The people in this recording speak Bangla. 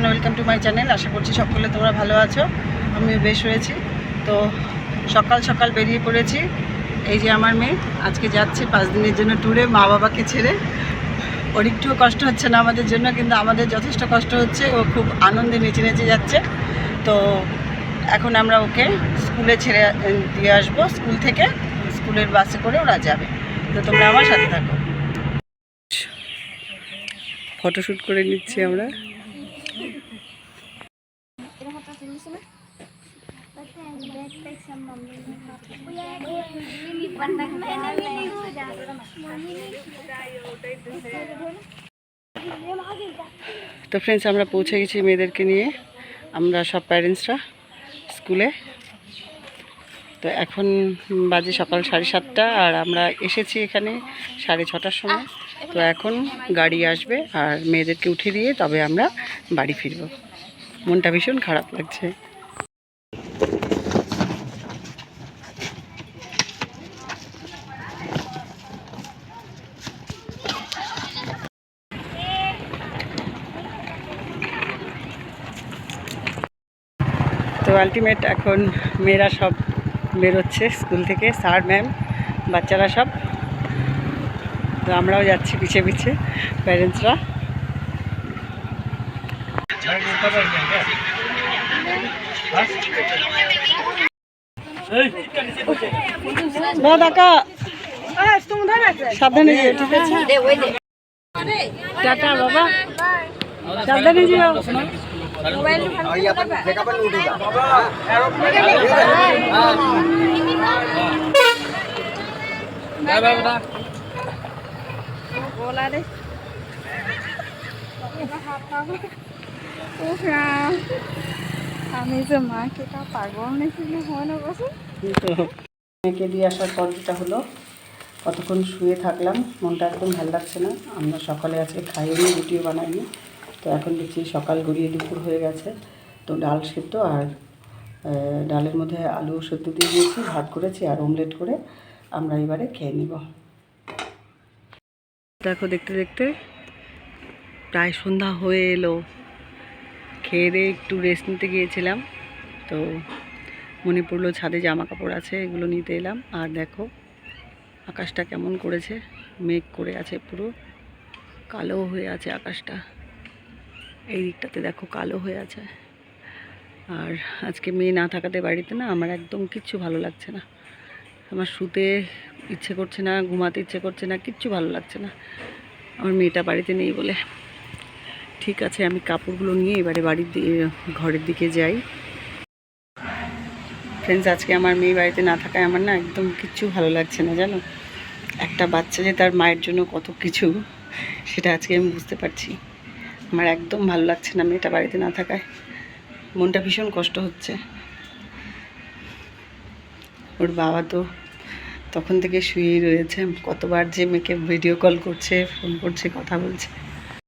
Welcome to my channel. আশা করছি সকলে তোমরা ভালো আছো, আমিও বেশ রয়েছি। তো সকাল সকাল বেরিয়ে পড়েছি। এই যে আমার মেয়ে আজকে যাচ্ছে 5 দিনের জন্য ট্যুরে, মা বাবাকে ছেড়ে। ওর একটুও কষ্ট হচ্ছে না আমাদের জন্য, কিন্তু আমাদের যথেষ্ট কষ্ট হচ্ছে। ও খুব আনন্দে নেচে নেচে যাচ্ছে। তো এখন আমরা ওকে স্কুলে ছেড়ে দিয়ে আসবো। স্কুল থেকে স্কুলের বাসে করে ওরা যাবে। তো তোমরা আমার সাথে থাকো। ফটোশ্যুট করে নিচ্ছি আমরা। তো ফ্রেন্ডস, আমরা পৌঁছে গেছি মেয়েদেরকে নিয়ে, আমরা সব প্যারেন্টসরা স্কুলে। তো এখন বাজে সকাল 7:30 আর আমরা এসেছি এখানে 6:30টার সময়। তো এখন গাড়ি আসবে আর মেয়েদেরকে উঠিয়ে দিয়ে তবে আমরা বাড়ি ফিরব। মনটা ভীষণ খারাপ লাগছে। তো আলটিমেট এখন মেয়েরা সব বেরোচ্ছে স্কুল থেকে, স্যার ম্যাম বাচ্চারা সব। তো আমরাও যাচ্ছি পিছে পিছে প্যারেন্টসরা। সাবধানে যেও, ঠিক আছে? টাটা বাবা, সাবধানে যেও। আমি যে মা কেটা পাগল নাকি হয় না বসে। মেয়েকে দিয়ে আসার পর যেটা হলো, কতক্ষণ শুয়ে থাকলাম, মনটা একদম ভালো লাগছে না। আমরা সকালে আজকে খাইনি, রুটিও বানাইনি। তো এখন দেখছি সকাল গড়িয়ে দুপুর হয়ে গেছে। তো ডাল সেদ্ধ আর ডালের মধ্যে আলু সেদ্ধ দিয়ে দিয়েছি, ভাত করেছি আর অমলেট করে আমরা এবারে খেয়ে নিব। দেখো দেখতে দেখতে প্রায় সন্ধ্যা হয়ে এলো। খেয়ে দিয়ে একটু রেস্ট নিতে গিয়েছিলাম, তো মনে পড়লো ছাদে জামা কাপড় আছে, এগুলো নিতে এলাম। আর দেখো আকাশটা কেমন করেছে, মেঘ করে আছে, পুরো কালো হয়ে আছে আকাশটা। এই দিকটাতে দেখো কালো হয়ে আছে। আর আজকে মেয়ে না থাকাতে বাড়িতে না, আমার একদম কিচ্ছু ভালো লাগছে না। আমার শুতে ইচ্ছে করছে না, ঘুমাতে ইচ্ছে করছে না, কিচ্ছু ভালো লাগছে না আমার মেয়েটা বাড়িতে নেই বলে। ঠিক আছে, আমি কাপড়গুলো নিয়ে এবারে ঘরের দিকে যাই। ফ্রেন্ডস, আজকে আমার মেয়ে বাড়িতে না থাকায় আমার না একদম কিচ্ছু ভালো লাগছে না, জানো। একটা বাচ্চা যে তার মায়ের জন্য কত কিছু, সেটা আজকে আমি বুঝতে পারছি। আমার একদম ভালো লাগছে না মেয়েটা বাড়িতে না থাকায়, মনটা ভীষণ কষ্ট হচ্ছে। ওর বাবা তো তখন থেকে শুয়েই রয়েছে, কতবার যে মেয়েকে ভিডিও কল করছে, ফোন করছে, কথা বলছে।